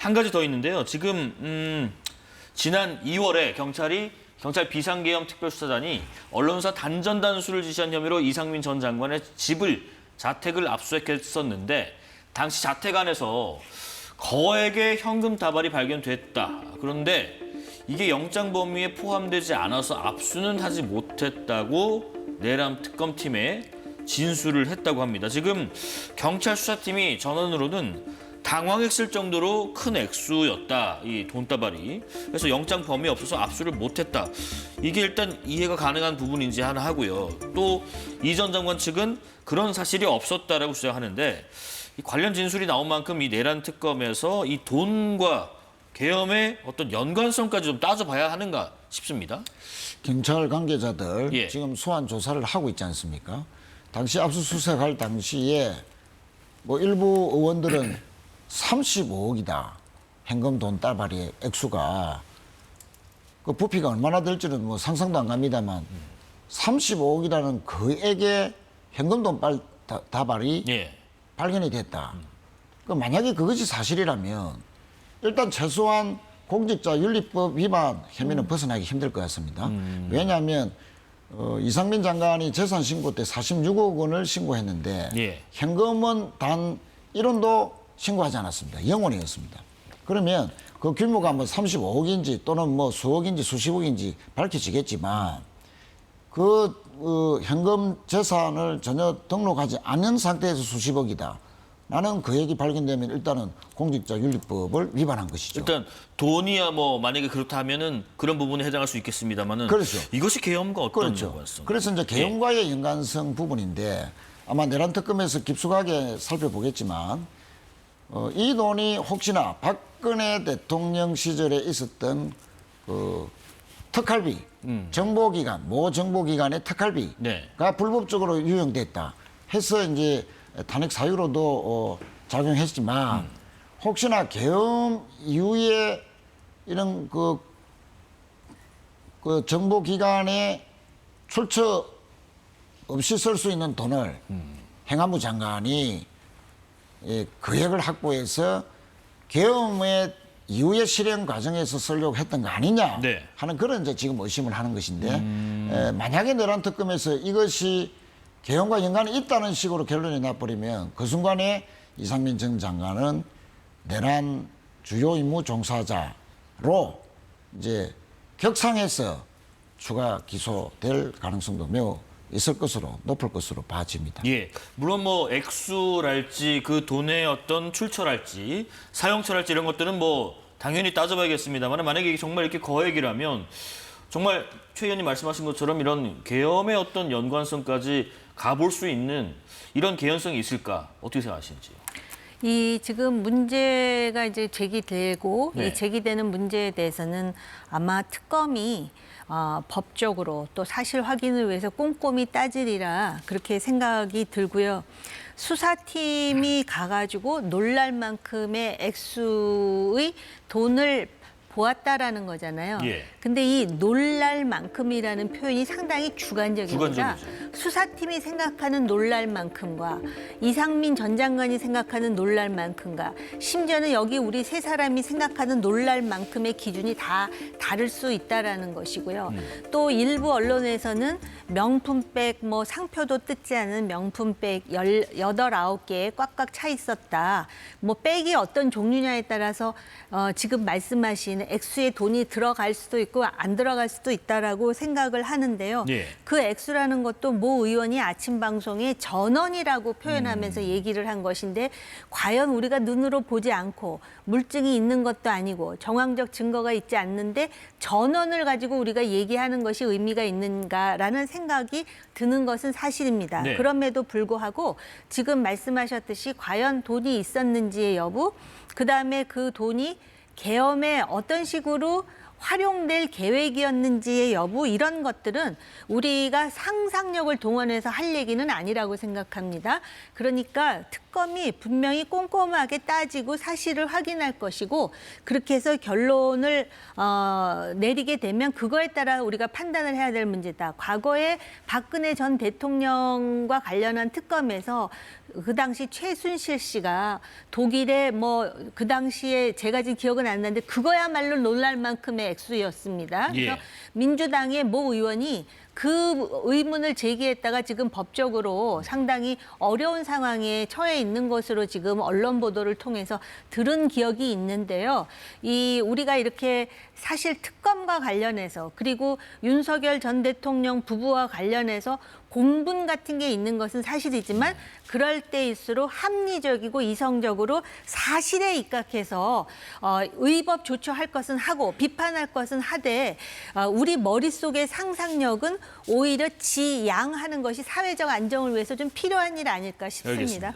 한 가지 더 있는데요. 지금 지난 2월에 경찰 비상계엄 특별수사단이 언론사 단전 단수를 지시한 혐의로 이상민 전 장관의 자택을 압수했었는데 당시 자택 안에서 거액의 현금 다발이 발견됐다. 그런데 이게 영장 범위에 포함되지 않아서 압수는 하지 못했다고 내란 특검팀에 진술을 했다고 합니다. 지금 경찰 수사팀이 전원으로는 당황했을 정도로 큰 액수였다, 이 돈다발이. 그래서 영장 범위에 없어서 압수를 못했다. 이게 일단 이해가 가능한 부분인지 하나 하고요. 또 이 전 장관 측은 그런 사실이 없었다라고 주장하는데 이 관련 진술이 나온 만큼 이 내란 특검에서 이 돈과 계엄의 어떤 연관성까지 좀 따져봐야 하는가 싶습니다. 경찰 관계자들 예. 지금 소환 조사를 하고 있지 않습니까? 당시 압수수색할 당시에 뭐 일부 의원들은 35억이다. 현금 돈 다발의 액수가 그 부피가 얼마나 될지는 뭐 상상도 안 갑니다만 35억이라는 거액의 현금 돈 다발이 예. 발견이 됐다. 그 만약에 그것이 사실이라면 일단 최소한 공직자윤리법 위반 혐의는 벗어나기 힘들 것 같습니다. 왜냐하면 이상민 장관이 재산 신고 때 46억 원을 신고했는데 예. 현금은 단 1원도 신고하지 않았습니다. 0원이었습니다. 그러면 그 규모가 뭐 35억인지 또는 뭐 수억인지 수십억인지 밝혀지겠지만 현금 재산을 전혀 등록하지 않은 상태에서 수십억이다. 나는 그 얘기 발견되면 일단은 공직자윤리법을 위반한 것이죠. 일단 돈이야 뭐 만약에 그렇다면은 그런 부분에 해당할 수 있겠습니다만은 그렇죠. 이것이 계엄과 어떤 그렇죠. 연관성? 그래서 이제 계엄과의 연관성 부분인데 아마 내란 특검에서 깊숙하게 살펴보겠지만 이 돈이 혹시나 박근혜 대통령 시절에 있었던 그 특활비, 정보기관, 모 정보기관의 특활비가 네. 불법적으로 유용됐다 해서 이제 탄핵 사유로도 작용했지만 혹시나 계엄 이후에 이런 그 정보기관에 출처 없이 쓸 수 있는 돈을 행안부 장관이 거액을 확보해서 계엄의 이후의 실행 과정에서 쓰려고 했던 거 아니냐 네. 하는 그런 이제 지금 의심을 하는 것인데 만약에 내란 특검에서 이것이 계엄과 연관이 있다는 식으로 결론이 나버리면 그 순간에 이상민 전 장관은 내란 주요 임무 종사자로 이제 격상해서 추가 기소될 가능성도 매우 있을 것으로 높을 것으로 봐집니다. 예, 물론 뭐 액수랄지 그 돈의 어떤 출처랄지 사용처랄지 이런 것들은 뭐 당연히 따져봐야겠습니다만 만약에 이게 정말 이렇게 거액이라면 정말 최 의원님 말씀하신 것처럼 이런 계엄의 어떤 연관성까지 가볼 수 있는 이런 개연성이 있을까 어떻게 생각하시는지요? 이 지금 문제가 이제 제기되고 네. 이 제기되는 문제에 대해서는 아마 특검이 법적으로 또 사실 확인을 위해서 꼼꼼히 따지리라 그렇게 생각이 들고요. 수사팀이 가가지고 놀랄 만큼의 액수의 돈을 보았다라는 거잖아요. 예. 근데 이 놀랄 만큼이라는 표현이 상당히 주관적입니다. 주관적이죠. 수사팀이 생각하는 놀랄 만큼과 이상민 전 장관이 생각하는 놀랄 만큼과 심지어는 여기 우리 세 사람이 생각하는 놀랄 만큼의 기준이 다 다를 수 있다라는 것이고요. 또 일부 언론에서는 명품백 뭐 상표도 뜯지 않은 명품백 18-9개에 꽉꽉 차 있었다. 뭐 백이 어떤 종류냐에 따라서 지금 말씀하신 액수의 돈이 들어갈 수도 있고 안 들어갈 수도 있다라고 생각을 하는데요. 예. 그 액수라는 것도 모 의원이 아침 방송에 전원이라고 표현하면서 얘기를 한 것인데 과연 우리가 눈으로 보지 않고 물증이 있는 것도 아니고 정황적 증거가 있지 않는데 전원을 가지고 우리가 얘기하는 것이 의미가 있는가라는 생각이 드는 것은 사실입니다. 네. 그럼에도 불구하고 지금 말씀하셨듯이 과연 돈이 있었는지의 여부, 그다음에 그 돈이 계엄에 어떤 식으로 활용될 계획이었는지의 여부 이런 것들은 우리가 상상력을 동원해서 할 얘기는 아니라고 생각합니다. 그러니까 특검이 분명히 꼼꼼하게 따지고 사실을 확인할 것이고 그렇게 해서 결론을 내리게 되면 그거에 따라 우리가 판단을 해야 될 문제다. 과거에 박근혜 전 대통령과 관련한 특검에서 그 당시 최순실 씨가 독일에 뭐 그 당시에 제가 지금 기억은 안 나는데 그거야말로 놀랄 만큼의 액수였습니다. 그래서 예. 민주당의 모 의원이 그 의문을 제기했다가 지금 법적으로 상당히 어려운 상황에 처해 있는 것으로 지금 언론 보도를 통해서 들은 기억이 있는데요. 우리가 이렇게 사실 특검과 관련해서 그리고 윤석열 전 대통령 부부와 관련해서 공분 같은 게 있는 것은 사실이지만 그럴 때일수록 합리적이고 이성적으로 사실에 입각해서 의법 조처할 것은 하고 비판할 것은 하되 우리 머릿속의 상상력은 오히려 지양하는 것이 사회적 안정을 위해서 좀 필요한 일 아닐까 싶습니다. 알겠습니다.